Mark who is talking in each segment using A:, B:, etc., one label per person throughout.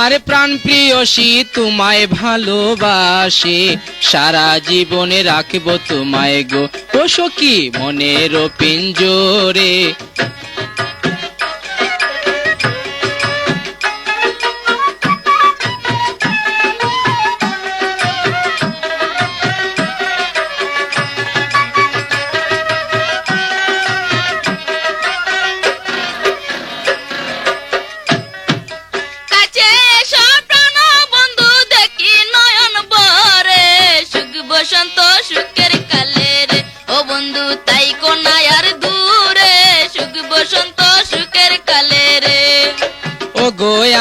A: আমার প্রাণ প্রিয়সী তোমায় ভালোবাসি, সারা জীবনে রাখবো তোমায় গো ও সখী মনের পিঞ্জরে।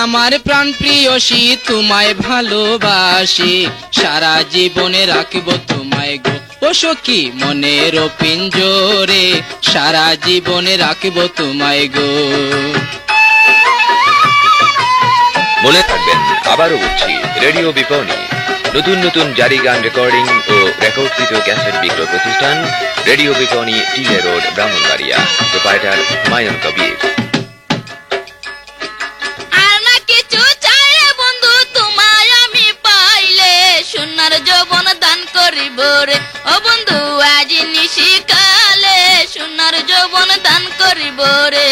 A: আমার প্রাণ প্রিয়সী তোমায় ভালোবাসি, সারা জীবনে রাখবো তোমায় গো ও সখী মনের পিঞ্জরে, সারা জীবনে রাখবো তোমায় গো।
B: মনে থাকবেন, আবারও বলছি, রেডিও বিপণী, নতুন নতুন জারি গান রেকর্ডিং ও রেকর্ডকৃত ক্যাসেট বিক্রয় প্রতিষ্ঠান, রেডিও বিপণী, TA road, Brahmanbaria. Proprietor Humayun Kabir.
C: যৌবন দান করিব রে ও বন্ধু আজ নিশিকালে, সোনার যৌবন দান করিব রে।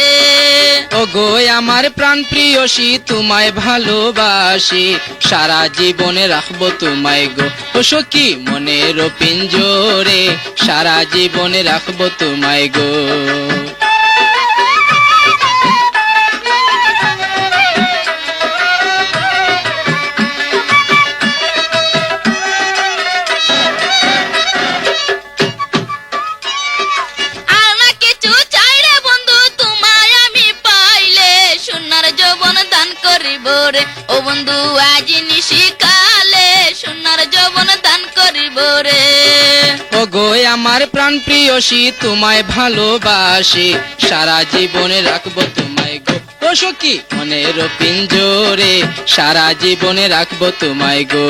A: ও গো আমার প্রাণ প্রিয়সী তোমায় ভালোবাসি, সারা জীবনে রাখবো তোমায় গো ও সখী মনের পিঞ্জরে, সারা জীবনে রাখবো তোমায় গো।
C: ও বন্ধু আজ নিশিকালে সোনার যৌবন দান করিব রে।
A: ও গো আমার প্রাণ প্রিয়সী তোমায় ভালোবাসি, সারা জীবনে রাখবো তোমায় গো ও সখী মনের পিঞ্জরে, সারা জীবনে রাখবো তোমায় গো।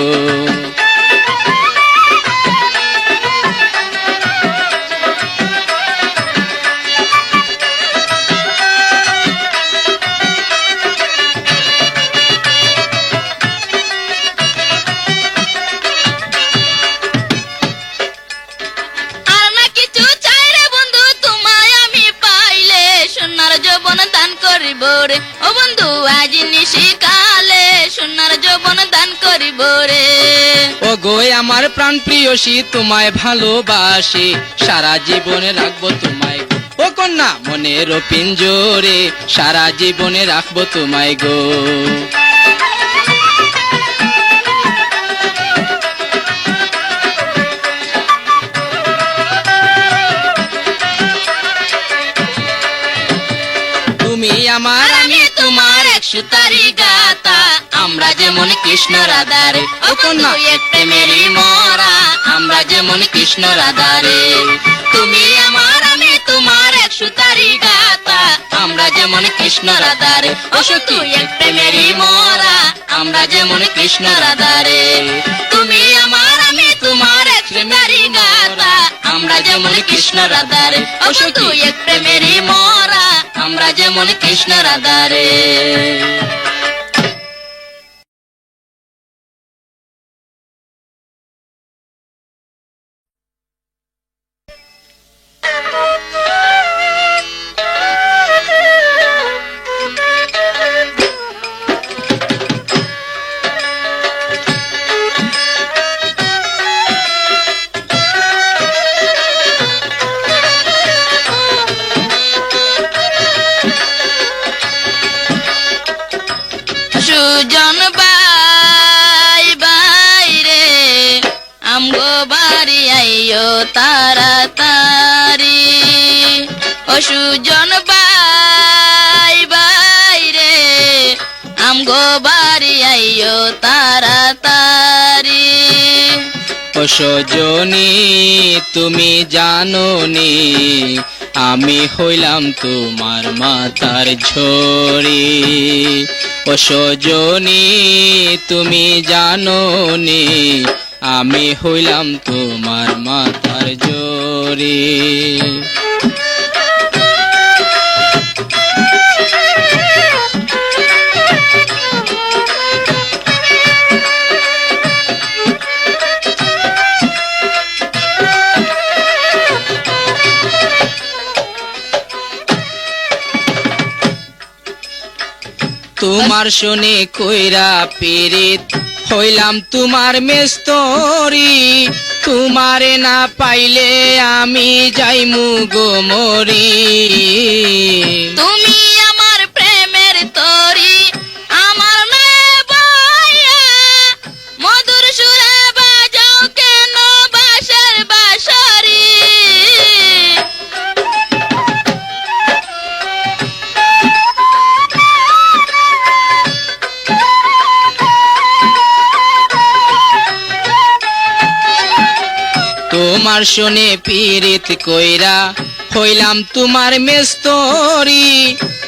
C: ও বন্ধু আজ নিশিকালে সোনার যৌবন দান করিব রে।
A: ও গো আমার প্রাণ প্রিয়সী তোমায় ভালোবাসি, সারা জীবনে রাখবো তোমায় গো ও কন্যা মনের পিঞ্জরে, সারা জীবনে রাখবো তোমায় গো। তুমি আমার
C: আমি তোমার এক সুতারি গাতা, আমরা যেমন কৃষ্ণ রাধারে ও কন্যা এক প্রেমেরই মরা, আমরা যেমন কৃষ্ণ রাধারে। তুমি আমার আমি তোমার এক সুতারি গাতা, আমরা যেমন কৃষ্ণ রাধারে ও সখী এক প্রেমেরই মরা, আমরা যেমন কৃষ্ণ রাধারে। তুমি আমার আমি তোমার এক প্রেমেরই গাতা, আমরা যেমন কৃষ্ণ রাধারে ও সখী এক প্রেমেরই মরা, আমরা যেমন কৃষ্ণ রাধারে। সুজন বাই বাই রে আমগো বাড়ি আইও তাড়াতাড়ি, ও সুজন বাই বাই রে আমগো বাড়ি আইও তাড়াতাড়ি।
A: ও সজনী তুমি জানোনি আমি হইলাম তোমার মাতার ঝড়ি, ও সজনী তুমি জানোনি আমি হইলাম তোমার মাতার ঝড়ি। তোমার শোনে কইরা পীড়িত হইলাম তোমার মেস্তরি, তোমারে না পাইলে আমি যাইমু গো মরি।
C: তুমি আমার প্রেমের তরি, আমার নয় বইয়া, মধুর সুরে বাজাও কেন বাঁশের বাঁশরি।
A: তোমার শোনে পীড়িত কইরা হইলাম তোমার মেস্তরি,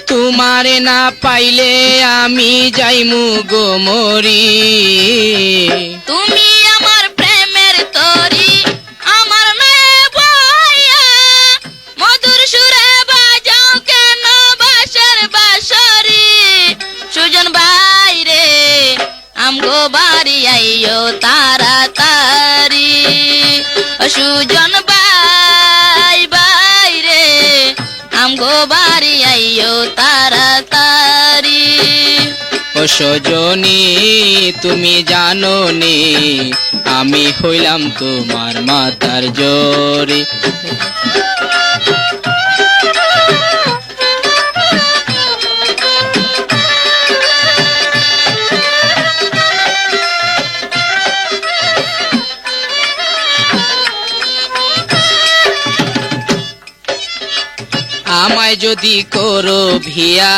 A: তোমারে না পাইলে আমি যাইমু গো মরি।
C: তুমি আমার প্রেমের তরি, আমার নয় বইয়া, মধুর সুরে বাজাও কেন বাঁশের বাঁশরি। সুজন বাইরে আমগো বাড়ি আইও তাড়াতাড়ি, সুজন বাইরে আমগো বাড়ি আইও তাড়াতাড়ি।
A: ও সজনী তুমি জানো নি আমি হইলাম তোমার মাতার জোরে। আমায় যদি করো ভিয়া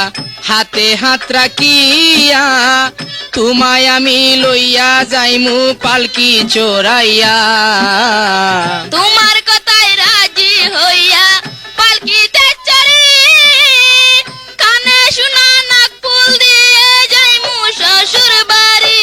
A: হাতে হাত রাখিয়া, তোমায় আমি লইয়া যাইমু পালকি চড়াইয়া।
C: তোমার কথায় রাজি হইয়া পালকিতে চড়ি, কানে শোনা নাক ফুল দিয়ে যাইমু শ্বশুর বাড়ি।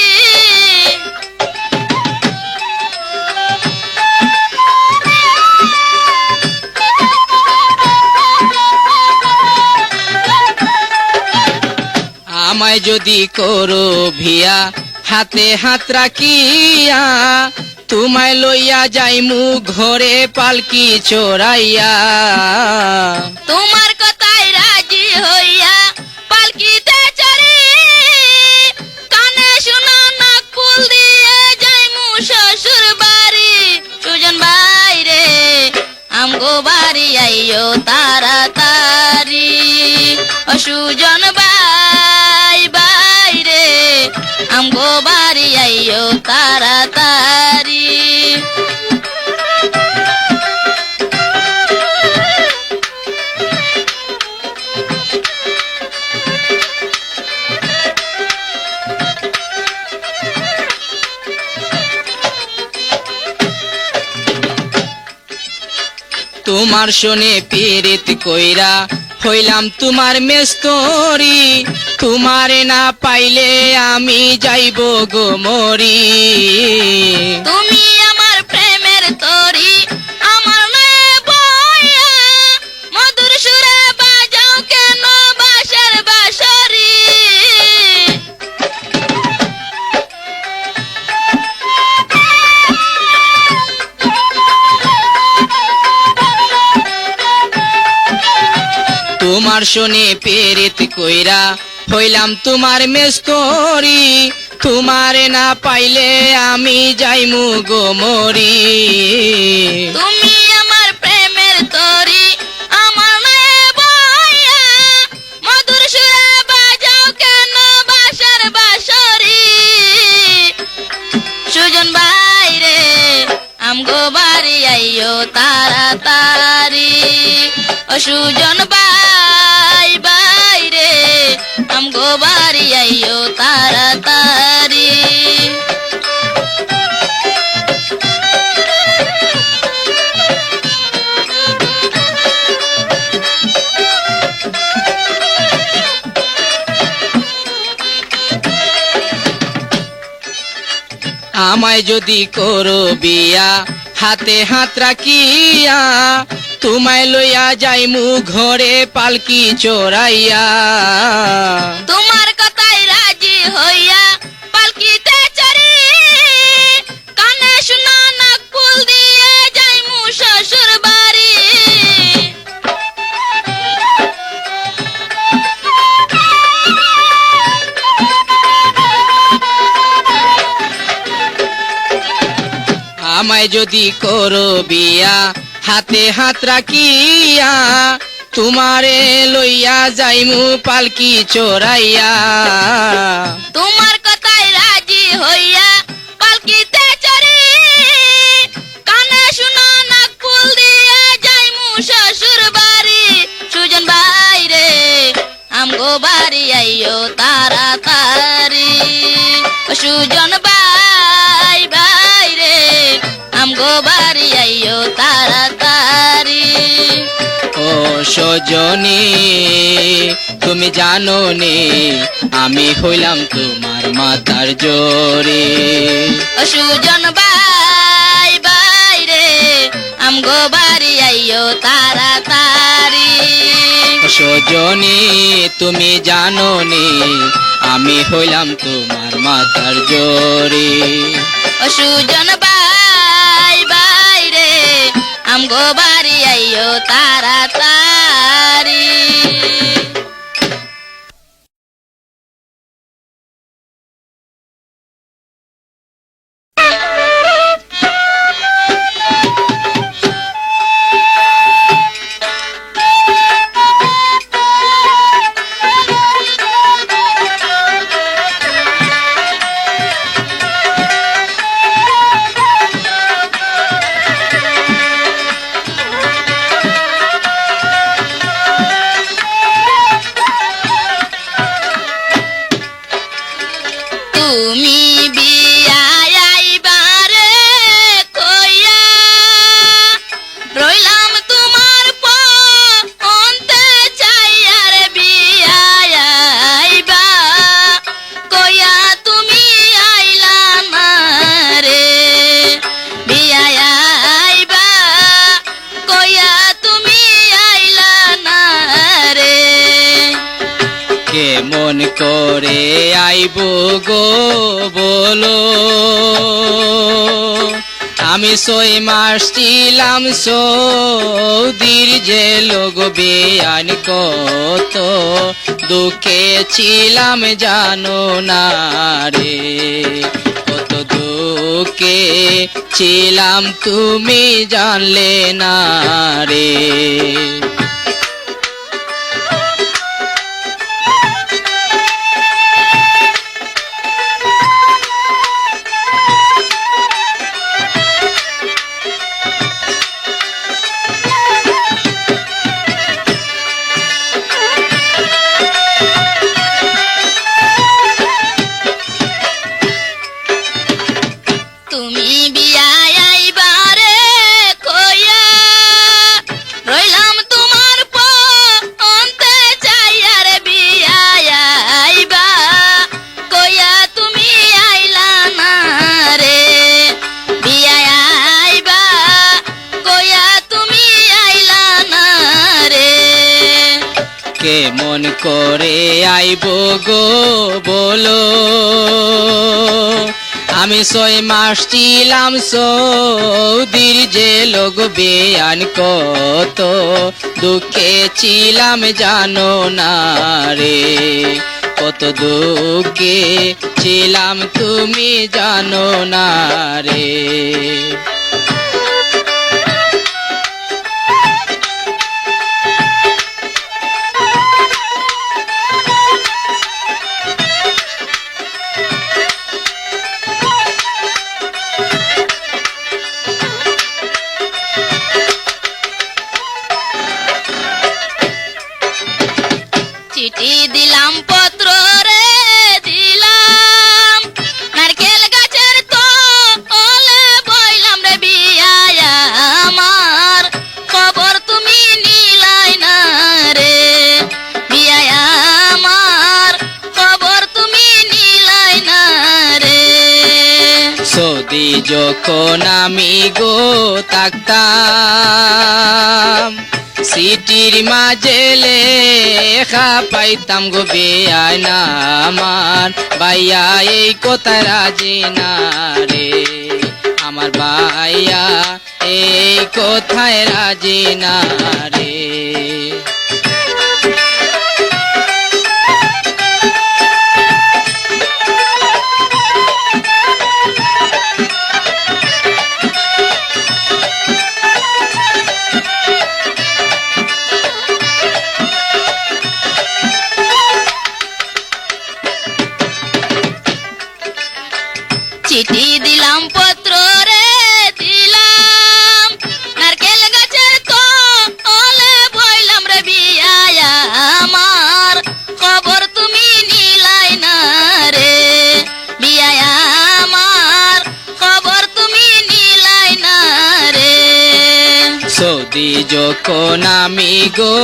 A: আমায় যদি করো ভিয়া হাতে হাত রাখিয়া, তোমায় লইয়া যাইমু ঘরে পালকি চড়াইয়া।
C: তোমার কথায় রাজি হইয়া পালকিতে চড়ি, কানে শোনা নাক ফুল দিয়ে যাইমু শ্বশুর বাড়ি। সুজন বাইরে আমগো বাড়ি আইও তাড়াতাড়ি, সুজন বাইরে আমগো বাড়ি আইও তাড়াতাড়ি।
A: তোমার শোনে পীড়িত কইরা হইলাম তোমার মেস্তরি, তোমারে না পাইলে আমি যাইব গো মরি।
C: তুমি আমার প্রেমের তরি, আমার নয় বইয়া, মধুর সুরে বাজাও কেন বাঁশের বাঁশরি।
A: তোমার শোনে পীড়িত কইরা হইলাম তোমার মেস্তরি, তোমারে না পাইলে আমি যাইমু গো মরি।
C: তুমি আমার প্রেমের তরি, আমার নয় বইয়া, মধুর সুরে বাজাও কেন বাঁশের বাঁশরি। সুজন বাইরে আমগো বাড়ি আইও তাড়াতাড়ি, সুজন বাইরে আমগো বাড়ি আইও তাড়াতাড়ি।
A: আমায় যদি করো বিয়া হাতে হাত রাখিয়া, তোমায় লইয়া যাইমু ঘরে পালকি চড়াইয়া।
C: তোমার কথায় রাজি হইয়া পালকিতে চড়ি, কানে শোনা নাক ফুল দিয়ে যাইমু শ্বশুর বাড়ি।
A: আমায় যদি করো বিয়া হাতে হাত রাখিয়া তোমারে লইয়া যাইমু পালকি চড়াইয়া
C: তোমার কথায় রাজি হইয়া পালকিতে চড়ি কানে শুনো নাক ফুল দিয়ে যাইমু শ্বশুর বাড়ি সুজন ভাই রে আমগো বাড়ি আইও তাড়াতাড়ি ও সুজন ভাই ভাই রে আমগো বাড়ি আইও তাড়াতাড়ি
A: ও সজনী তুমি জানো নে আমি হইলাম তোমার মাতার জোরে
C: ও সুজন ভাই ভাই রে আমগো বাড়ি আইও তাড়াতাড়ি
A: ও সজনী তুমি জানো নে আমি হইলাম তোমার মাতার জোরে
C: ও সুজন ভাই ভাই রে আমগো বাড়ি আইও তাড়াতাড়ি তুমি বিয়ায় আইবারে কইয়া রইলাম তোমার পন্তে চাইয়ার বিয়ায় আইবা কইয়া তুমি আইলা না রে বিয়ায় আইবা কইয়া তুমি আইলা না রে
A: কেমন করে আইব গো বলো আমি 6 মাস ছিলাম সৌদির যে লোক বেয়ান কত দুঃখে ছিলাম জানো না রে কত দুঃখে ছিলাম তুমি জানলে না রে
C: তুমি বিয়ায় আইবারে কইয়া রইলাম তোমার পন্তে চাইয়ার বিয়ায় আইবা কইয়া তুমি আইলা না রে বিয়ায় আইবা কইয়া তুমি আইলা না রে
A: কেমন করে আইব গো বলো আমি 6 মাস ছিলাম সৌদির যে লোক বেয়ান কত দুঃখে ছিলাম জানো না রে কত দুঃখে ছিলাম তুমি জানো না রে
C: চিঠি দিলাম পত্র রে দিলাম নারকেল গাছের তলে বইলাম রে বিয়ায় আমার খবর তুমি নিলাই না রে বিয়ায় আমার খবর তুমি নিলাই না রে
A: সৌদি যখন আমি গো থাকতাম সিটির মাঝে লেখা পাইতাম গো বেয়ায় না আমার ভাইয়া এই কথা রাজি না রে আমার ভাইয়া এই কথায় রাজি না রে
C: চিঠি দিলাম পত্র রে দিলাম নারকেল গাছের তলে বইলাম রে বিয়ায় আমার খবর তুমি নিলাই না রে বিয়ায় আমার খবর তুমি নিলাই না রে
A: সৌদি যখন আমি গো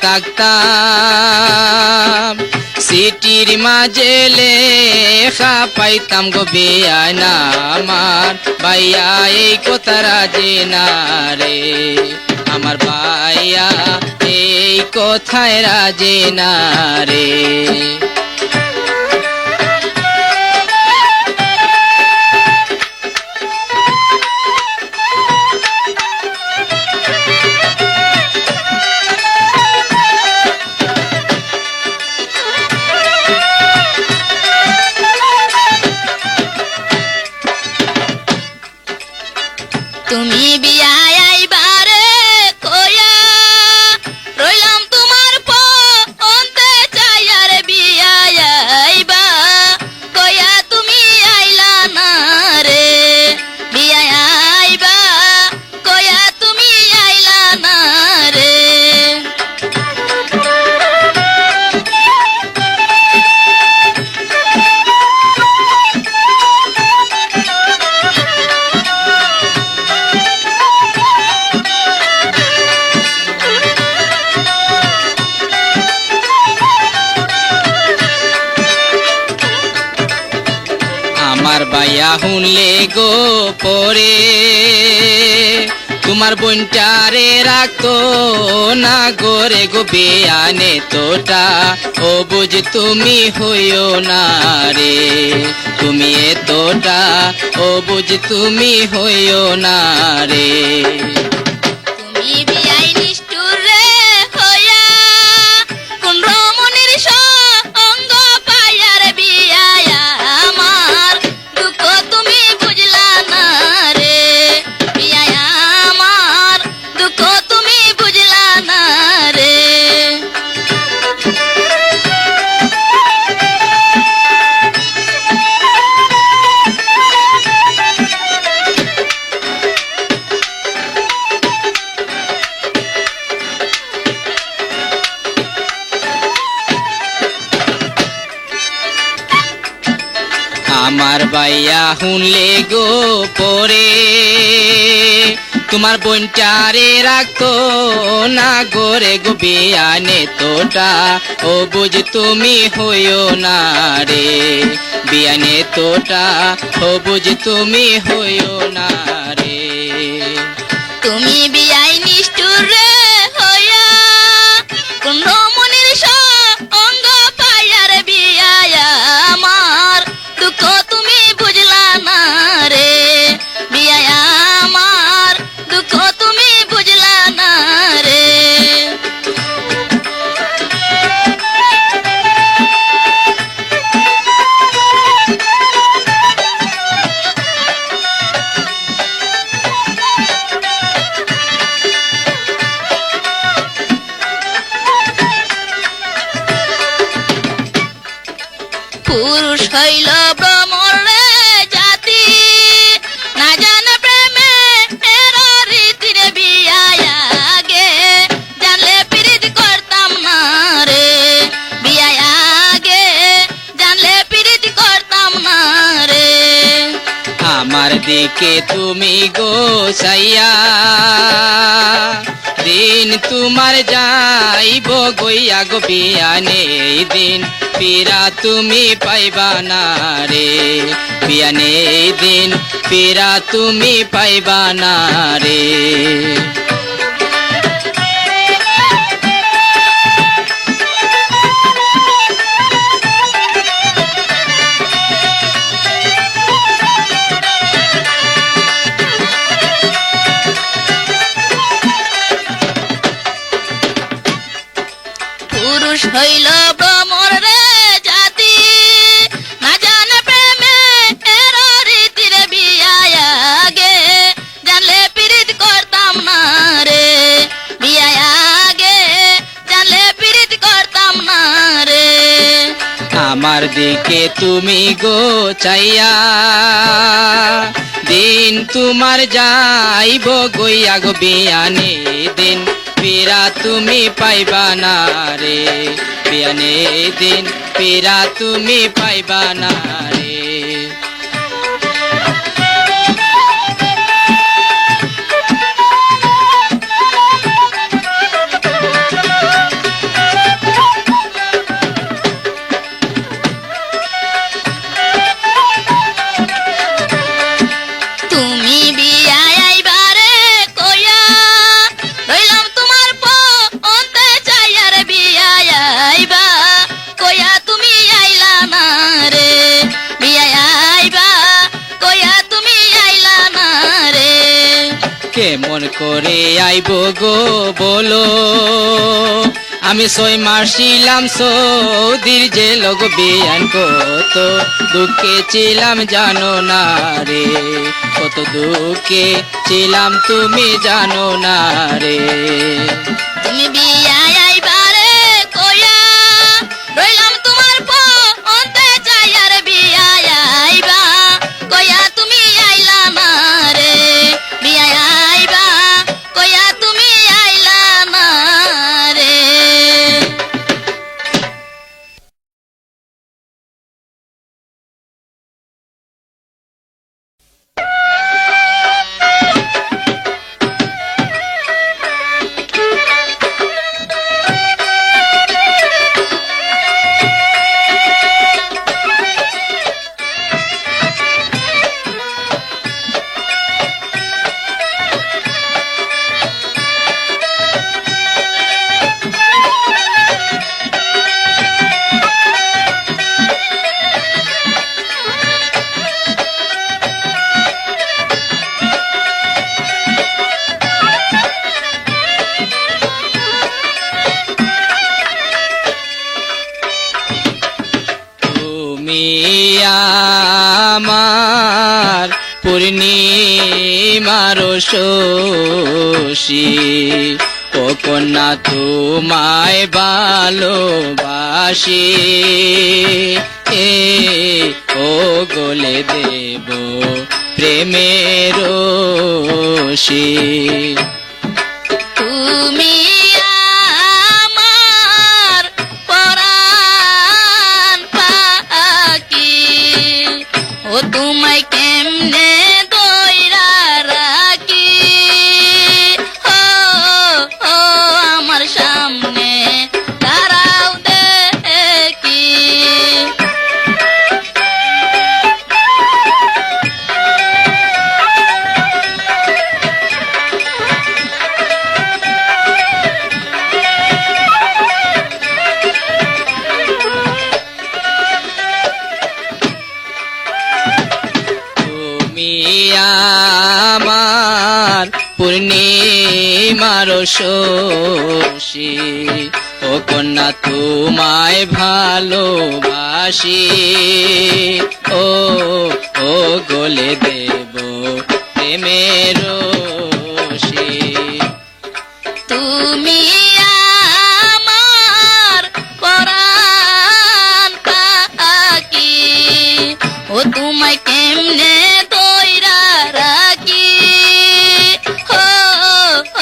A: থাকতাম সিটির মাঝে লেখা পাইতাম গো বেয়ানা আমার ভাইয়া এই কথা রাজে না রে আমার ভাইয়া এই কথায় রাজে না রে
C: তুমি বিয়ায় আইবারে কয়া রইলাম তোমার পন্তে চাইয়া রে বিয়ায় আইবা কয়া তুমি আইলা না রে বিয়ায় আইবা কয়া তুমি আইলা না রে
A: আমার ভাইয়া হুনলে গো পরে তোমার বোনটারে রাখতো না গোরে গো বেয়ানে তোটা ও বুঝ তুমি হইও না রে তুমি এতটা ও বুঝ তুমি হইও না রে
C: তুমি বিয়াই নিষ্ঠুর রে হইয়া কোন রমণীর সঙ্গ পাইয়া রে বিয়ায় আমার দুঃখ তুমি বুঝলা না রে বিয়ায় আমার দুঃখ তুমি বুঝলা না রে
A: আমার ভাইয়া হুনলে গো পরে তোমার বোনটারে রাখতো না গোরে গো বিয়ানে তোটা ও বুঝ তুমি হইও না রে বিয়ানে তোটা ও বুঝ তুমি হইও না রে
C: তুমি বিয়াই নিষ্ঠুর রে হইয়া কোন রমণীর সঙ্গ পাইয়া রে বিয়ায় আমার দুঃখ তুমি বুঝলা না রে বিয়ায় আমার দুঃখ তুমি বুঝলা না রে পুরুষ হইল ভ্রমর রে জাতি না জানে প্রেমে এর রীতি রে বিয়ায় আগে জানলে প্রীত করতাম না রে বিয়ায় আগে জানলে প্রীত করতাম না রে
A: আমার দিকে তুমি গো সাইয়া দিন তোমার যাইব গইয়া গো বিয়ানে দিন ফিরা তুমি পাইবা না রে বিয়ানে দিন ফিরা তুমি পাইবা না রে
C: পুরুষ হইল ভ্রমর রে জাতি না জানে প্রেমে এর রীতি রে বিয়ায় আগে জানলে প্রীত করতাম না রে বিয়ায় আগে জানলে প্রীত করতাম না রে
A: আমার দিকে তুমি গো চাইয়া, দিন তোমার যাইব গইয়া গো বিয়ানে দিন, পীরা তুমি পাইবা না রে, বিয়ানে দিন পীরা তুমি পাইবা না রে।
C: তুমি বিয়ায় আইবারে কইয়া রইলাম তোমার পন্তে চাইয়া রে, বিয়ায় আইবা কইয়া তুমি আইলা না রে, বিয়ায় আইবা কইয়া তুমি আইলা না রে।
A: কেমন করে আইব গো বলো, আমি 6 মাস ছিলাম সৌদির যে লোক, বিয়ান কত দুঃখে ছিলাম জানো না রে, কত দুঃখে ছিলাম তুমি জানো না রে।
C: তুমি বিয়ায় আইবারে কইয়া রইলাম তোমার পন্তে চাইয়া রে, বিয়ায় আইবা কইয়া তুমি আইলা না রে, বিয়ায় আইবা কইয়া তুমি আইলা না রে।
A: তুমি আমার পূর্ণিমার শশী, ও কন্যা তোমায় ভালোবাসি, এ ও গলে দেব প্রেমের রশি।
C: তুমি আমার পরাণ পাখি, ও তোমায় কেমনে দইরা রাখি, ও ও আমার সামনে দাঁড়াও দেখি।
A: তুমি আমার পূর্ণিমার শশী, ও কন্যা তোমায় ভালোবাসি, ও ও গলে দেব প্রেমের রশি।
C: তুমি আমার পরাণ পাখি, ও তোমায় কেমনে দইরা রাখি, ও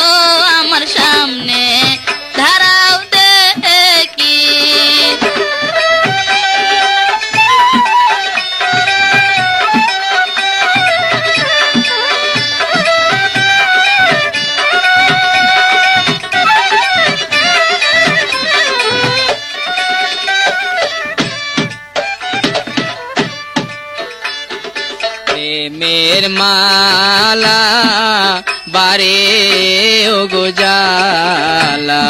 C: ও আমার সামনে দাঁড়াও দেখি।
A: প্রেমের মালা বারে ও গো জালা,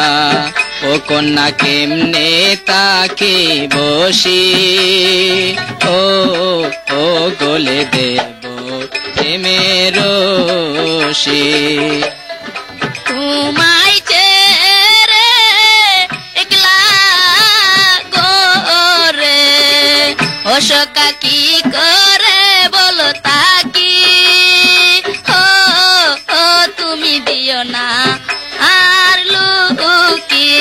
A: ও কন্যা কেমনে তাকে বসি, ও ও গলে দেব প্রেমের রশি।
C: তোমায় ছেড়ে একলা গোরে, ও সকা কি করে বলো তাকি, ও ও তুমি দিও না আর লুকি।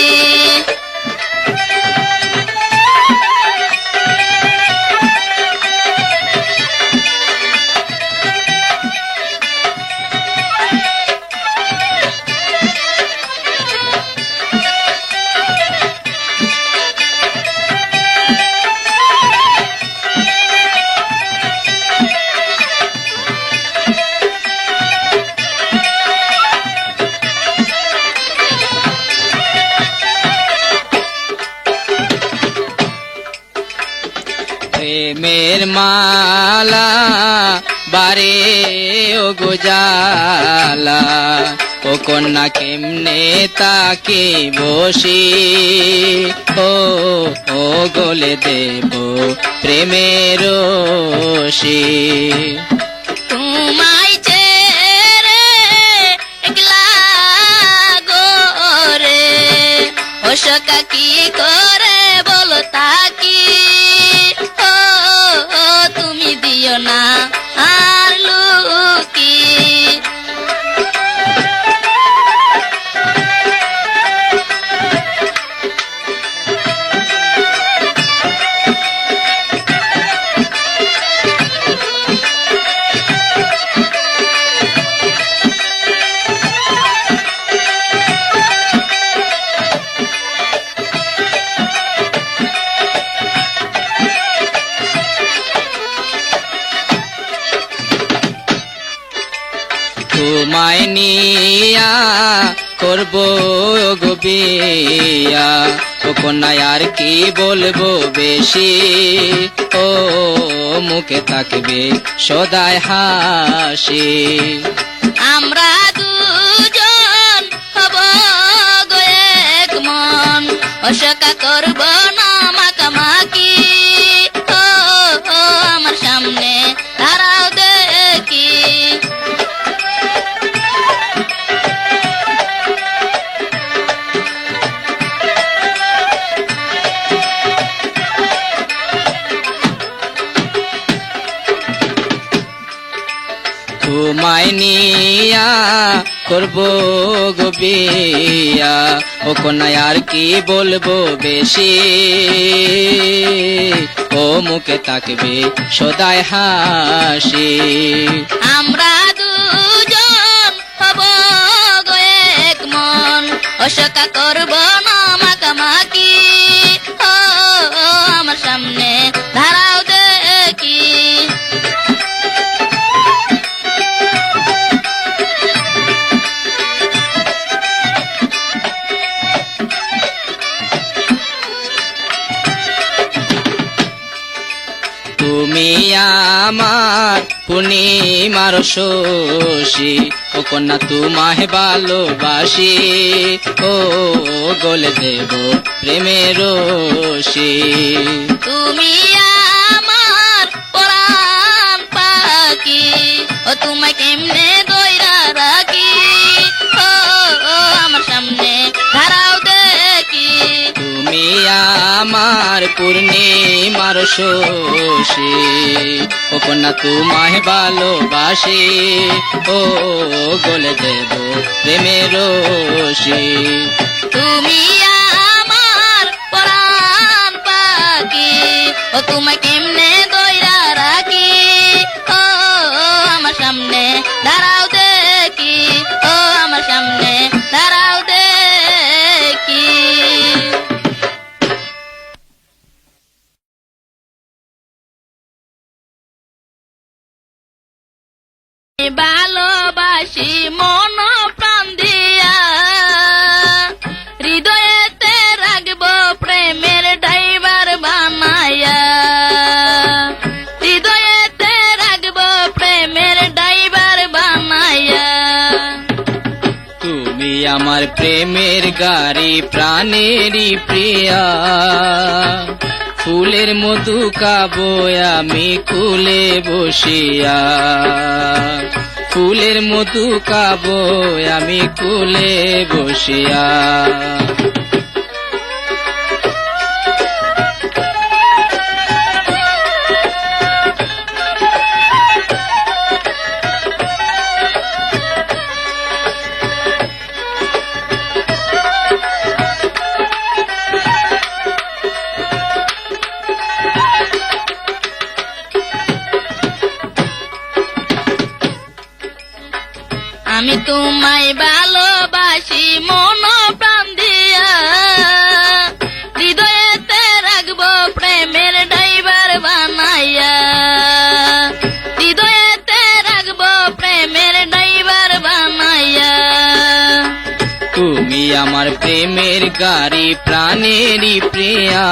A: গো জালা, ও কন্যা কেমনে তাকে বসি, ও গলে দেব প্রেমের রশি।
C: তোমায় ছেড়ে একলা গোরে, ও সখা কি করে বলো তাকি, ও তুমি দিও না আর লুকি।
A: তোমায় নিয়া করব গো বিয়া, ও কন্যা আর কি বলবো বেশি, ও মুখে থাকবে সদায় হাসি।
C: আমরা দুজন হব গো এক মন, ও সখা করব না মাকামাকি, ও আমার সামনে দাঁড়াও দেখি।
A: তোমায় নিয়া করব গো বিয়া, ও কন্যা আর কি বলবো বেশি, ও মুখে থাকবে সদায় হাসি।
C: আমরা দুজন হব গো এক মন, ও সখা করব না মাকামাকি, ও আমার সামনে দাঁড়াও দেখি।
A: তুমি আমার পূর্ণিমার শশী, ও কন্যা তোমায় ভালোবাসি, ও গলে দেব প্রেমের রশি।
C: তুমি আমার পরাণ পাখি, ও তোমায় কেমনে দইরা রাখি, ও আমার সামনে দাঁড়াও দেখি।
A: তুমি আমার পূর্ণিমার শশী, ও কন্যা তোমায় ভালোবাসি, ও গলে দেব প্রেমের রশি।
C: তুমি আমার পরাণ পাখি, ও তোমায় কেমনে দইরা রাখি, ও আমার সামনে দাঁড়াও দেখি, ও আমার সামনে দাঁড়াও দেখি। ভালোবাসি মন প্রাণ দিয়া, হৃদয়েতে রাখবো প্রেমের ড্রাইভার বানায়া, হৃদয়েতে রাখবো প্রেমের ড্রাইভার বানায়া।
A: তুমি আমার প্রেমের গাড়ি প্রাণেরই প্রিয়া, ফুলের মধু খাবো আমি কুলে বসিয়া, ফুলের মধু খাবো আমি কুলে বসিয়া।
C: আমি তোমায় ভালোবাসি মন প্রাণ দিয়া, হৃদয়েতে রাখবো প্রেমের ড্রাইভার বানাইয়া, হৃদয়েতে রাখবো প্রেমের ড্রাইভার বানাইয়া।
A: তুমি আমার প্রেমের গাড়ি প্রাণেরই প্রিয়া,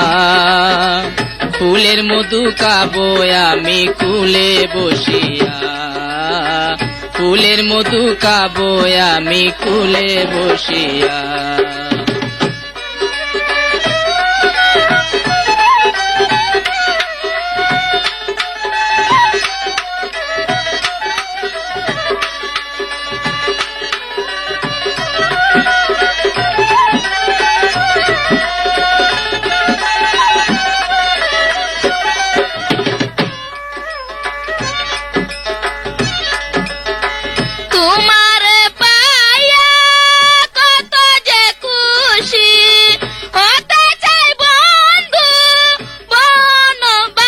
A: ফুলের মধু খাবো আমি কুলে বসিয়া, ফুলের মধু খাবো আমি কুলে বসিয়া।
C: তোমার পায়া কত যে খুশি হতে চাই বন্ধু বনবাসী।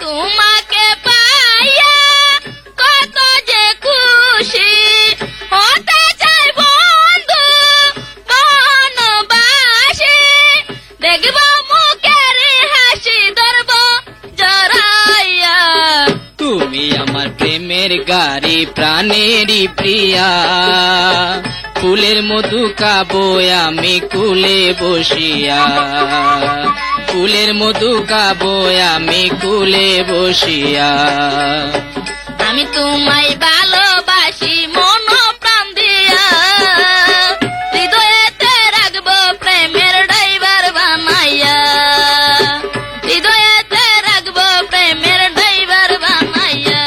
C: তোমাকে পায়া কত যে খুশি হতে চাই বন্ধু বনবাসী। দেখব মুখের হাসি ধরব জড়াইয়া।
A: তুমি আমার প্রেমের গাড়ি প্রাণেরই প্রিয়া, ফুলের মধু খাবো আমি কুলে বসিয়া। ফুলের মধু খাবো আমি কুলে বসিয়া।
C: আমি তোমায় ভালোবাসি মন প্রাণ দিয়া। হৃদয়েতে রাখবো প্রেমের ড্রাইভার বানাইয়া। হৃদয়েতে রাখবো প্রেমের ড্রাইভার বানাইয়া।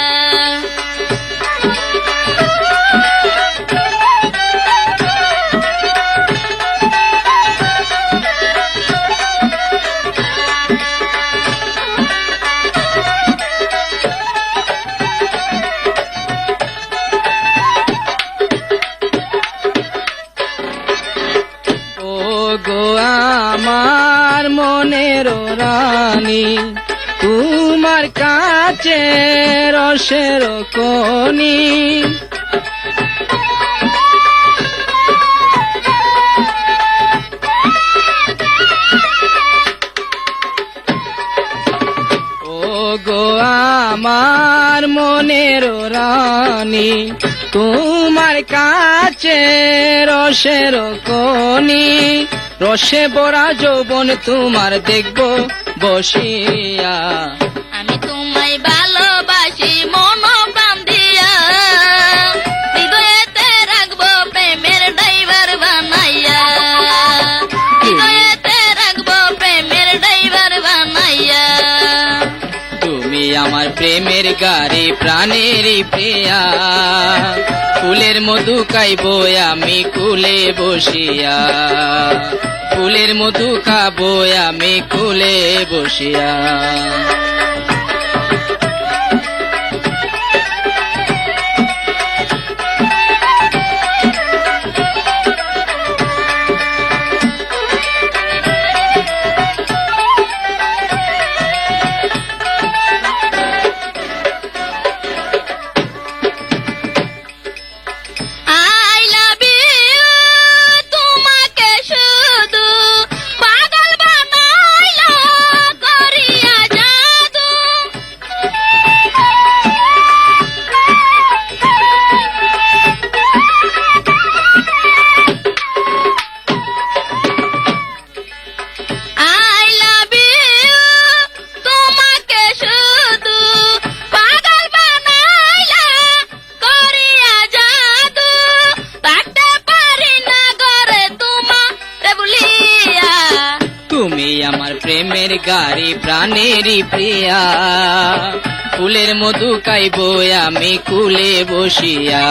A: ও গো আমার মনের রানী, তোমার কাছে রসের কনি। ও গো আমার মনের রানী, তোমার কাছে রসের কনি। রসে ভরা যৌবন তোমার দেখবো বসিয়া।
C: আমি তোমায় ভালোবাসি মন প্রাণ দিয়া। হৃদয়েতে রাখবো প্রেমের ড্রাইভার বানাইয়া। হৃদয়েতে রাখবো প্রেমের ড্রাইভার বানাইয়া।
A: তুমি আমার প্রেমের গাড়ি প্রাণেরই প্রিয়া, ফুলের মধু খাইবো আমি কুলে বসিয়া। ফুলের মধু খাবো আমি কুলে বসিয়া।
C: I love you, তোমাকে শুধু পাগল বানাইলো করিয়া জাদু। I love you, তোমাকে শুধু পাগল বানাইলা করিয়া জাদু। থাকতে পারি না ঘরে তোমারে ভুলিয়া।
A: তুমি আমার প্রেমের গাড়ি প্রাণেরই প্রিয়া, ফুলের মধু খাইবো আমি কুলে বসিয়া।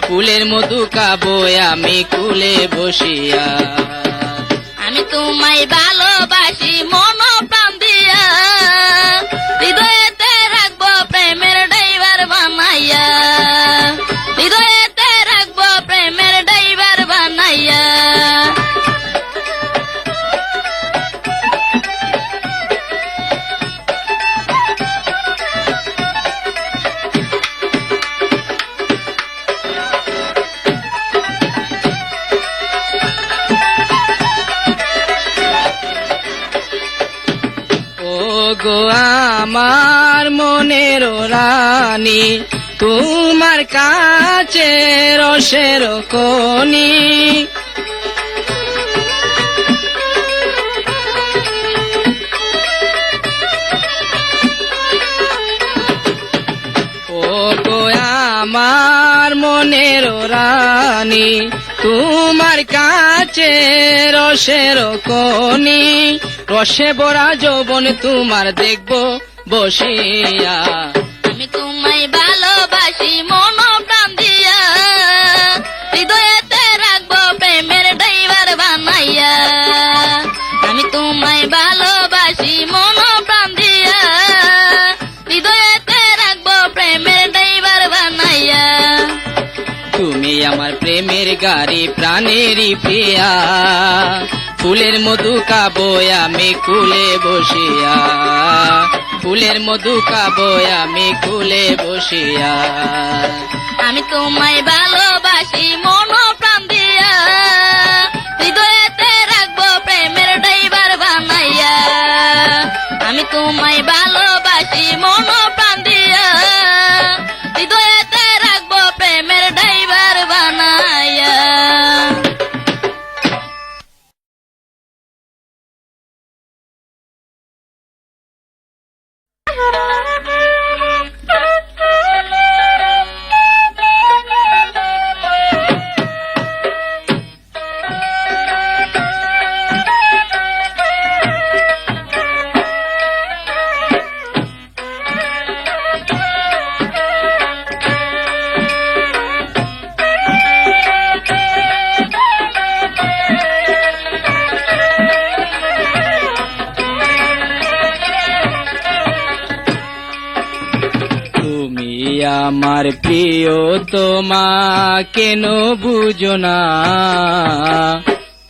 A: ফুলের মধু খাবো আমি কুলে বসিয়া।
C: আমি তোমায় ভালোবাসি মন প্রাণ দিয়া। হৃদয়েতে রাখবো প্রেমের ড্রাইভার বানাইয়া। হৃদয়েতে রাখবো প্রেমের ড্রাইভার বানাইয়া।
A: গো আমার মনের রানী, তোমার কাছে রসের খনি। ও গো আমার মনের রানী, তোমার কাছে রসের খনি, রসে ভরা যৌবন তোমার দেখবো বসিয়া।
C: আমি তোমায় ভালোবাসি মন প্রাণ দিয়া, হৃদয়েতে রাখবো প্রেমের ড্রাইভার বানাইয়া। আমি তোমায় ভালোবাসি মন প্রাণ দিয়া, হৃদয়েতে রাখবো প্রেমের ড্রাইভার বানাইয়া।
A: তুমি আমার প্রেমের গাড়ি প্রাণেরই প্রিয়া, ফুলের মধু খাবো আমি কুলে বসিয়া, ফুলের মধু খাবো আমি কুলে বসিয়া।
C: আমি তোমায় ভালোবাসি মন প্রাণ দিয়া, হৃদয়েতে রাখবো প্রেমের ড্রাইভার বানাইয়া। আমি তোমায় ভালোবাসি মন প্রাণ দিয়া, হৃদয়েতে রাখবো প্রেমের ড্রাইভার বানাইয়া।
A: তুমি আমার প্রিয় তোমা কেন বুঝো না,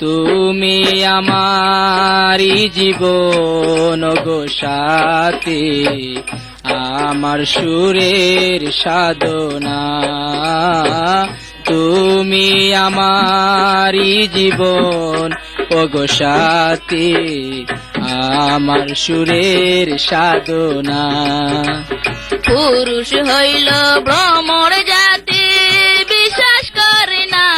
A: তুমি আমারই জীবন গো সাথী, আমার সুরের সাধনা। তুমি আমারই জীবন ও গো সাথী, আমার সুরের সাধনা।
C: পুরুষ হইল ভ্রমর জাতি, বিশ্বাস করে না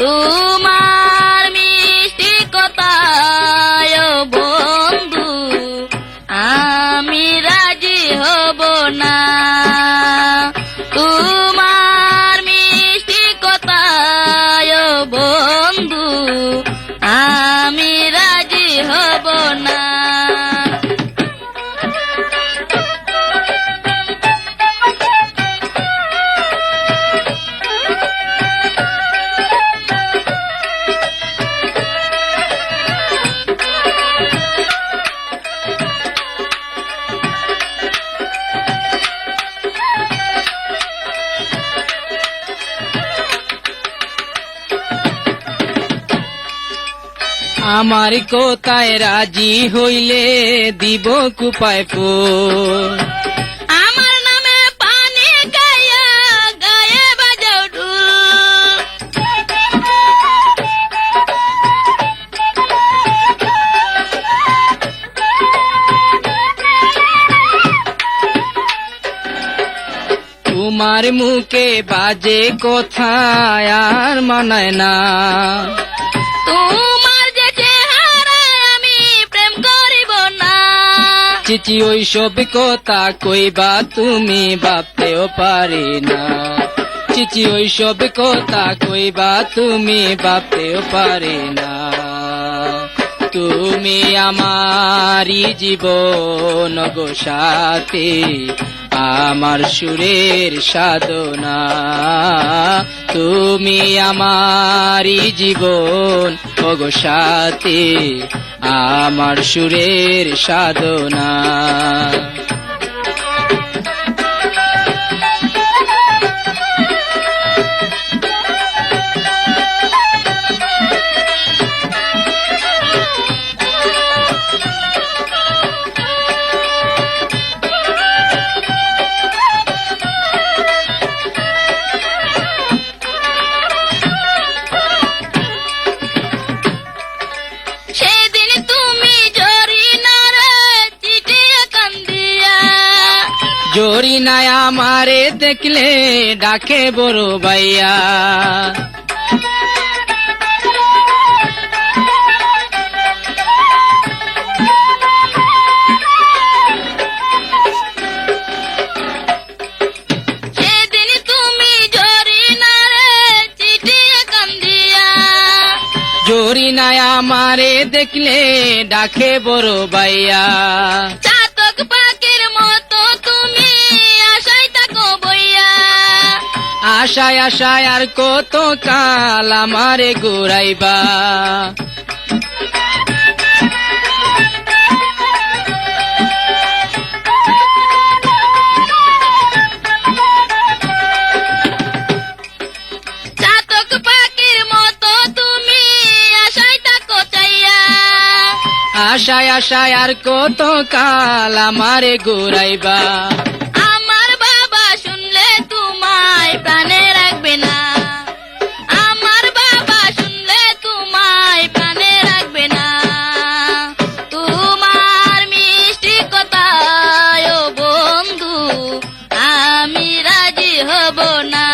C: তোমার মিষ্টি কথায় বন্ধু, আমি রাজি হব না। তোমার মিষ্টি কথায় বন্ধু, আমি রাজি হব না।
A: আমার কোথায় রাজি হইলে দিব কুপায় ফুল,
C: আমার নামে পানি গায়া গায়ে বাজাও ঢোল।
A: তোমার মুখে বাজে কথায় আর মানায় না,
C: তোমার যে চেহারায় আমি প্রেম করিব না।
A: চিচি ওই সব কথা কইবা তুমি ভাবতেও পারি না, চিচি ওই সব কথা কইবা তুমি ভাবতেও পারি না। তুমি আমারই জীবন গো সাথী, আমার সুরের সাধনা। তুমি আমারই জীবন ও গো সাথী, আমার সুরের সাধনা।
C: সেদিন তুমি জরি নারে চিঠিয়া কান্দিয়া
A: জরিনায় আমারে দেখলে ডাকে বড় ভাইয়া,
C: সেদিন তুমি জরিনারে চিঠি কান্দিয়া,
A: জরিনায় আমারে দেখলে ডাকে বড় ভাইয়া,
C: চাতক পাখির মতো তুমি আশায় থাকো বইয়া,
A: আশায় আশায় আর কত কাল আমারে ঘুরাইবা,
C: চাতক পাখির মতো তুমি আশায় থাকো চাইয়া,
A: আশায় আশায় আর কত কাল আমারে ঘুরাইবা।
C: আমার বাবা শুনলে তোমায় প্রাণে রাখবে না, আমার বাবা শুনলে তোমায় প্রাণে রাখবে না, তোমার মিষ্টি কথায় ও বন্ধু আমি রাজি হব না।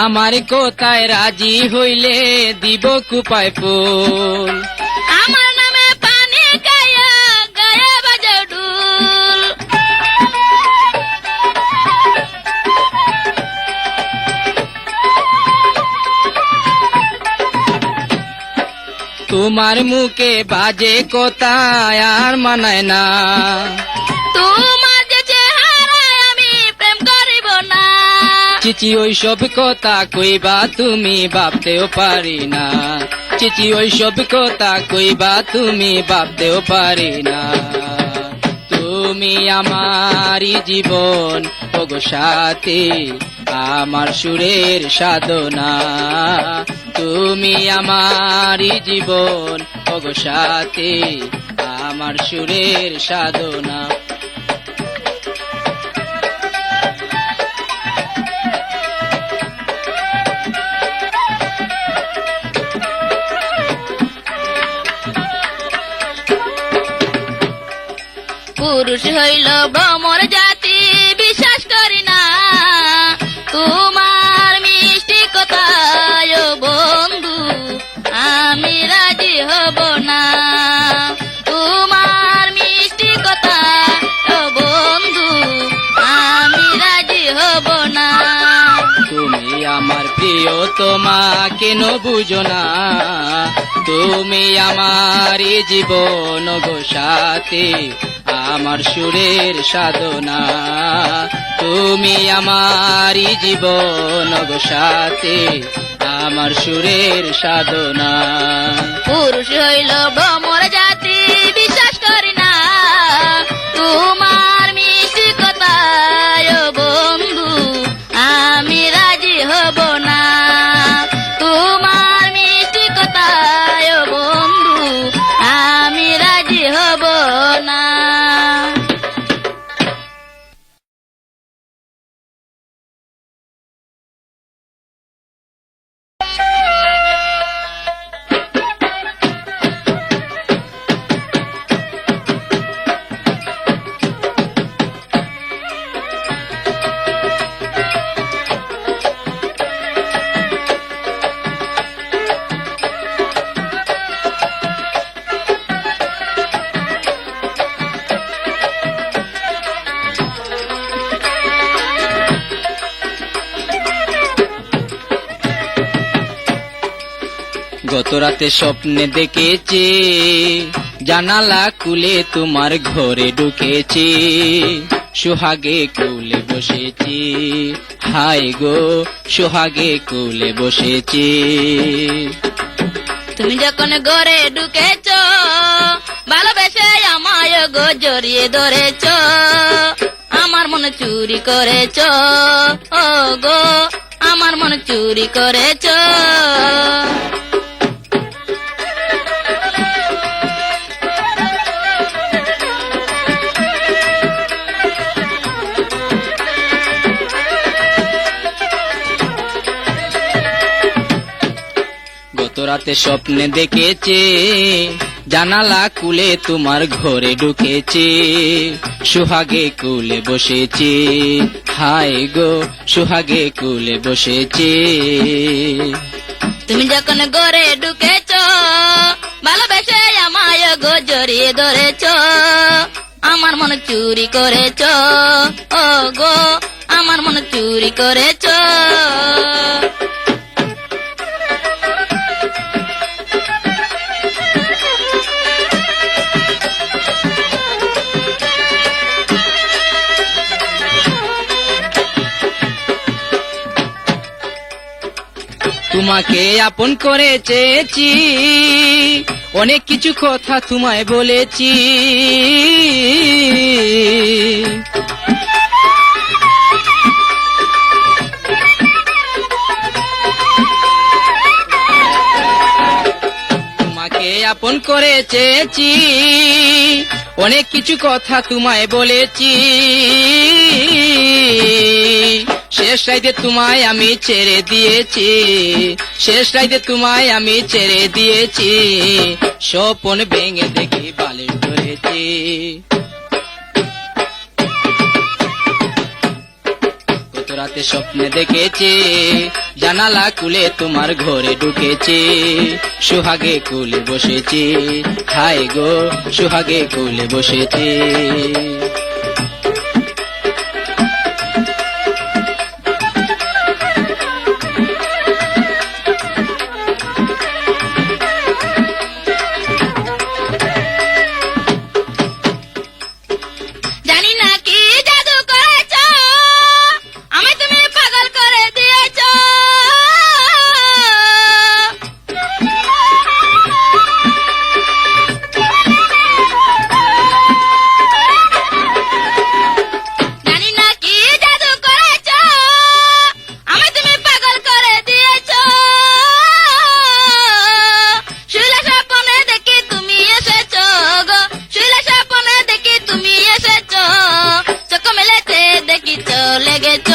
A: আমার কোথায় রাজি হইলে দিব কুপায় ফুল,
C: আমার নামে পানি খাইয়া গায়ে বাজাও ঢোল,
A: তোমার মুখে বাজে কোথায় আর মানায় না,
C: তোমার যে চেহারায় আমি প্রেম করিব না,
A: চিচি ওই সব কথা কইবা তুমি ভাবতেও পারি না, চিচি ওই সব কথা কইবা তুমি ভাবতেও পারি না। তুমি আমারই জীবন ওগো সাথী, আমার সুরের সাধনা, তুমি আমারই জীবন ওগো সাথী, আমার সুরের সাধনা।
C: পুরুষ হইল ভ্রমর জাতি বিশ্বাস করি না, তোমার মিষ্টি কথায় ও বন্ধু আমি রাজি হব না, তোমার মিষ্টি কথা ও বন্ধু আমি রাজি হব না।
A: তুমি আমার প্রিয় তোমা কেন বুঝো না, তুমি আমারই জীবন গো সাথী, আমার সুরের সাধনা, তুমি আমারই জীবন গো সাথী, আমার সুরের সাধনা।
C: পুরুষ হইল ভ্রমর জাতি বিশ্বাস করি না, তোমার মিষ্টি কথায় ও বন্ধু আমি রাজি হব না, তোমার মিষ্টি কথায় ও বন্ধু আমি রাজি হব না।
A: গত রাতে স্বপ্নে দেখেছি জানালা খুলে তোমার ঘরে ঢুকেছি, সোহাগে কোলে বসেছি, হায় গো সোহাগে কোলে বসেছি।
C: তুমি যখন ঘরে ঢুকেছ ভালোবেসে আমায় গো জড়িয়ে ধরেছ, আমার মনে চুরি করেছ ও গো, আমার মনে চুরি করেছ।
A: রাতে স্বপ্নে দেখেছে জানালা খুলে তোমার ঘরে ঢুকেছে সুহাগে কুলে বসেছে হায় গো সুহাগে কুলে বসেছে
C: তুমি যখন ঘরে ঢুকেছ ভালোবেসে আমায় গো জড়িয়ে ধরেছ আমার মন চুরি করেছ ও গো আমার মন চুরি করেছ
A: তোমাকে আপন করে চেয়েছি অনেক কিছু কথা তোমায় বলেছি তোমাকে আপন করে চেয়েছি অনেক কিছু কথা তোমায় বলেছি শেষ রাইতে তোমায় আমি ছেড়ে দিয়েছি শেষ রাইতে তোমায় আমি ছেড়ে দিয়েছি স্বপন ভেঙে দেখি বালিশ ধরেছি কত রাতে স্বপ্নে দেখেছি জানালা খুলে তোমার ঘরে ঢুকেছি সুহাগে কুলে বসেছি হায় গো সুহাগে কুলে বসেছি
C: জানি না কি জাদু করেছ আমি তুমি পাগল করে দিয়েছ জানি না কি জাদু করেছ আমি তুমি পাগল করে দিয়েছ শুইলা স্বপ্নে দেখি তুমি এসেছ গো শুইলা স্বপ্নে দেখি তুমি এসেছ চোখ মেলেছে দেখি চলে গেছ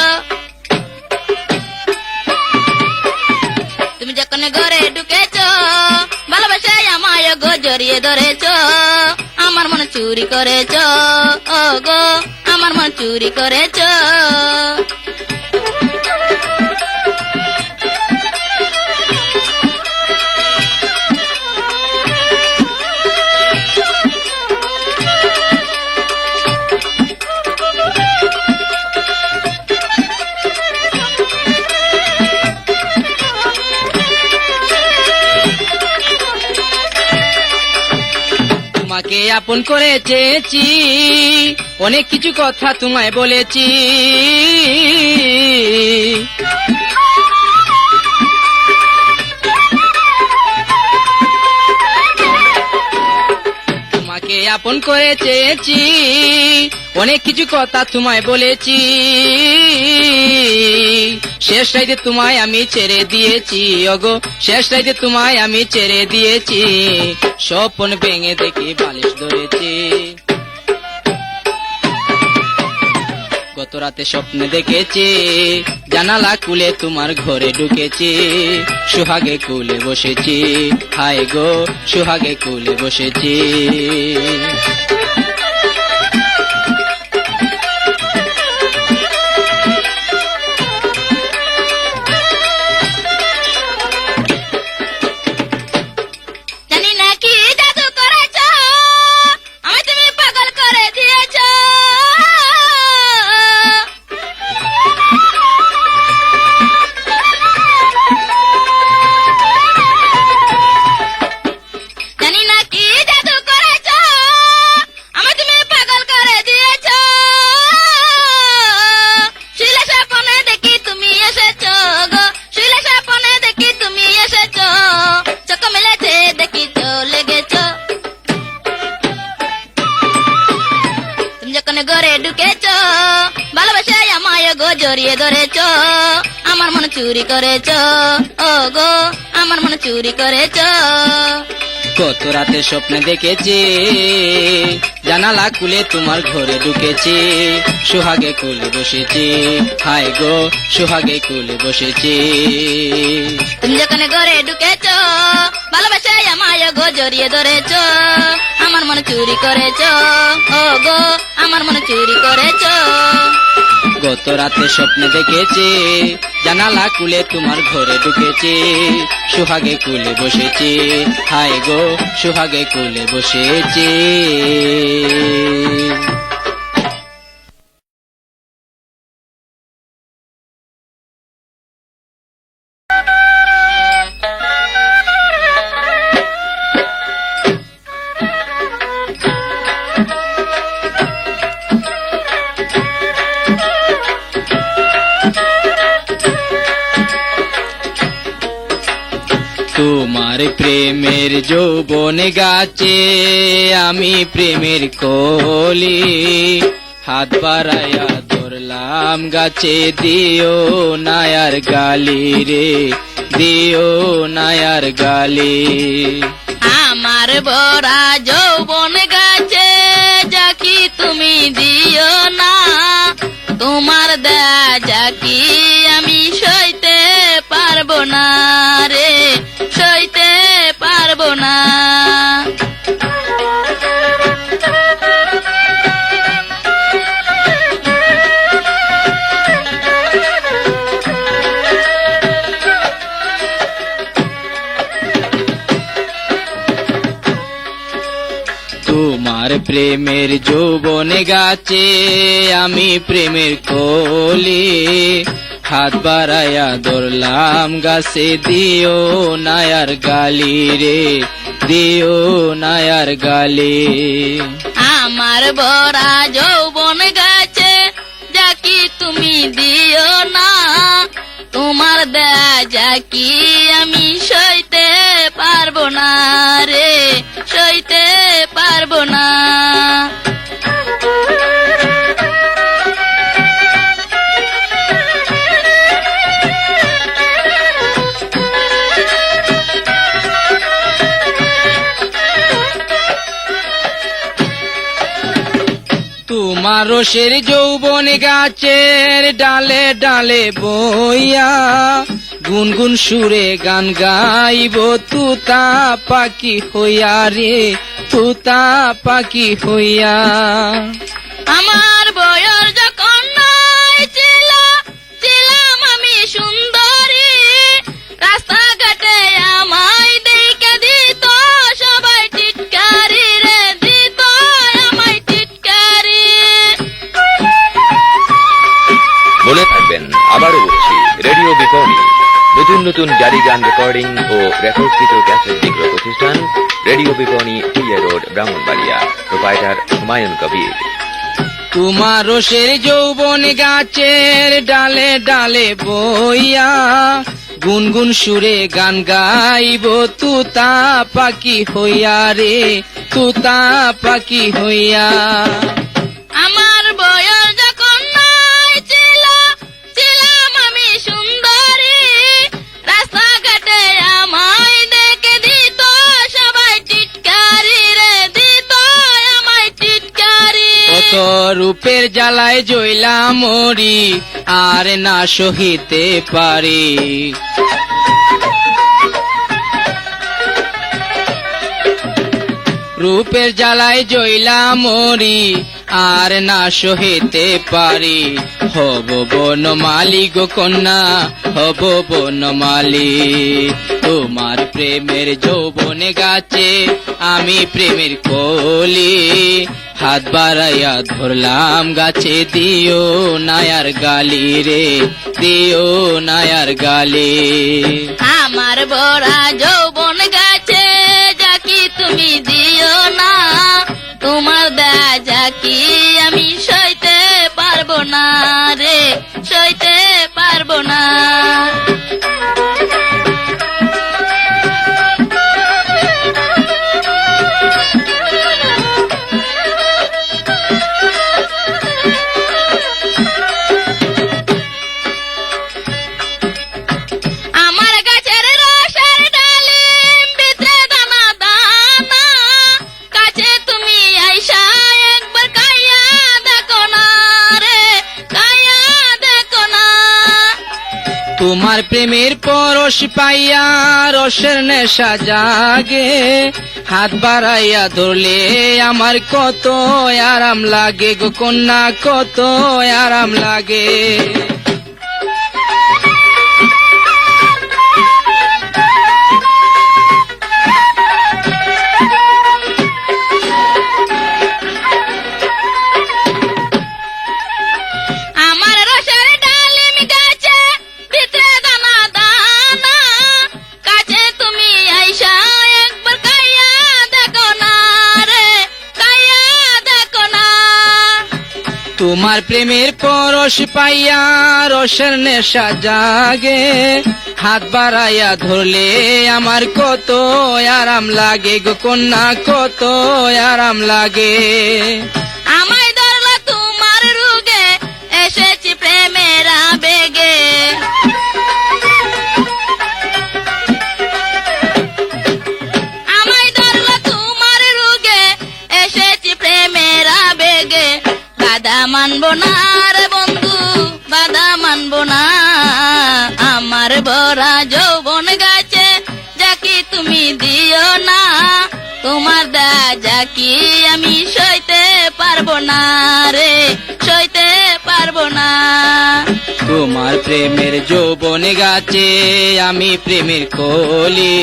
C: তুমি যখন ঘরে ঢুকেছ ভালোবেসে আমায় গো জড়িয়ে ধরেছ আমার মন চুরি করেছ ও গো আমার মন চুরি করেছ
A: তোমাকে আপন করে চেয়েছি অনেক কিছু কথা তোমায় বলেছি তোমাকে আপন করে চেয়েছি অনেক কিছু কথা তোমায় বলেছি শেষ রাইতে তোমায় আমি ছেড়ে দিয়েছি ওগো শেষ রাইতে তোমায় আমি ছেড়ে দিয়েছি স্বপ্ন ভেঙে দেখি বালিশ ধরেছি গত রাতে স্বপ্নে দেখেছি জানালা খুলে তোমার ঘরে ঢুকেছি সুহাগে কুলে বসেছি হায় গো সুহাগে কুলে বসেছি
C: জানি না কি জাদু করেছ আমি তুমি পাগল করে দিয়েছ জানি না কি জাদু করেছ আমি তুমি পাগল করে দিয়েছ শুইলা স্বপ্নে দেখি তুমি এসেছ গো শুইলা স্বপ্নে দেখি তুমি এসেছ চোখ মেলেছে দেখি চলে গেছ তুমি যখন ঘরে ঢুকেছ ভালোবেসে আমায় গো জড়িয়ে ধরেছ আমার মন চুরি করেছ ও গো আমার মন চুরি করেছ
A: কত রাতে স্বপ্নে দেখেছি জানালা খুলে তোমার ঘরে ঢুকেছি সোহাগে কোলে বসেছি হায় গো সোহাগে কোলে বসেছি
C: তুমি যখন ঘরে ঢুকেছো ভালোবাসে আমায় গো জড়িয়ে ধরেছো আমার মনে চুরি করেছো ও গো আমার মনে চুরি করেছো
A: গত রাতে স্বপ্নে দেখেছি জানালা খুলে তোমার ঘরে ঢুকেছি সোহাগে কোলে বসেছি হায় গো সোহাগে কোলে বসেছি তোমার প্রেমের যৌবন গাছে আমি প্রেমের কলি হাত বাড়াইয়া ধরলাম গাছে দিও নায়ার গালি রে দিও নায়ার গালি
C: আমার বড়া যৌবন গাছে যাকি তুমি দিও না তোমার দেয়া যাকি আমি সইতে পারবো না রে সইতে পারবো না
A: তোমার প্রেমের যৌবন গাছে আমি প্রেমের কলি হাত বাড়াইয়া ধরলাম গাছে দিও নায়ার গালি রে দিও নায়ার গালি
C: আমার বড়া যৌবন গাছে যাকি তুমি দিও না তোমার দেয়া যাকি আমি সইতে পারবো না রে সইতে পারবো না
A: তোমার রসের যৌবন গাছের ডালে ডালে বইয়া গুনগুন সুরে গান গাইব তুতা পাখি হইয়া রে তুতা পাখি হইয়া
C: আমার বয়স যখন নাই ছিল ছিলাম আমি সুন্দরী রাস্তাঘাটে আমায় দেখে দিত সবাই টিটকারি রে দিত আমায় টিটকারি
B: মনে থাকবেন আবারও বলছি রেডিও বিপণী নতুন নতুন জারি গান রেকর্ডিং ও রেকর্ডকৃত ক্যাসেট বিক্রয় প্রতিষ্ঠান রেডিও বিপণী TA road Brahmanbaria proprietor Humayun Kabir
A: তোমার রসের যৌবন গাছের ডালে ডালে বইয়া গুনগুন সুরে গান গাইব তুতা পাখি হইয়া রে তুতা পাখি হইয়া
C: আমার বয়স যখন নাই ছিল ছিলাম আমি সুন্দরী রাস্তাঘাটে আমায় দেখে দিত সবাই টিটকারি রে দিত আমায় টিটকারি
A: কত রূপের জ্বালায় জইলা মরি আর না সহিতে পারি রূপের জ্বালায় জইলা মরি আর না সহিতে পারি হব বনমালী গো কন্যা হব বনমালী তোমার প্রেমের যৌবনে গাছে আমি প্রেমের কলি হাত বাড়াইয়া ধরলাম গাছে দিও নায়ার গালি রে দিও নায়ার গালি
C: আমার বড়া যৌবন গাছে যাকি তুমি দিও না তোমার দেয়া যাকি আমি সইতে পারবো না রে সইতে পারবো না আমার গাছের রসের ডালিম ভিতরে দানা
A: তোমার প্রেমের পরশ পাইয়া রসের নেশা জাগে, হাত বাড়াইয়া ধরলে আমার কত আরাম লাগে গো কন্যা, কত আরাম লাগে।
C: আমার রসের ডালিম গাছে ভিতরে দানা দানা, কাছে তুমি আইসা একবার কাইয়া দেখো না রে, কাইয়া দেখো না।
A: তোমার প্রেমের পরশ পাইয়া রসের নেশা জাগে, হাত বাড়াইয়া ধরলে আমার কত আরাম লাগে গো কন্যা, কত আরাম লাগে।
C: আমায় ধরলা তোমার রুগে, এসেছি প্রেমের আবেগে। আমায় ধরলা তোমার রুগে, এসেছি প্রেমের আবেগে। বাধা মানবো না রে বন্ধু, বাধা মানবো না। আমার ভরা যৌবন গাছে যাকি তুমি দিও না, তোমার দা যাকি আমি সইতে পারবো না রে, সইতে পারবো না।
A: তোমার প্রেমের যৌবন গাছে আমি প্রেমের কলি,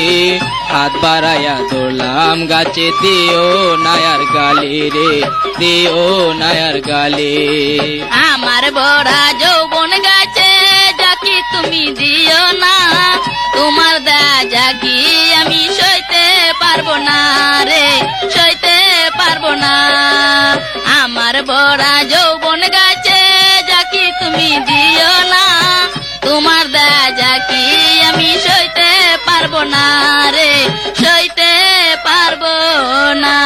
A: হাত বাড়াইয়া ধরলাম গাছে, দিও নায়ার গালে রে, দিও নায়ার গালে।
C: আমার ভরা যৌবন গাছে যাকি তুমি দিও না, তোমার দা যাকি আমি সইতে পারবো না রে, সইতে পারবো না। আমার ভরা যৌবন গাছে যাকি তুমি দিও না, তোমার দা যাকি আমি সইতে পারবো না রে, সইতে পারবো না।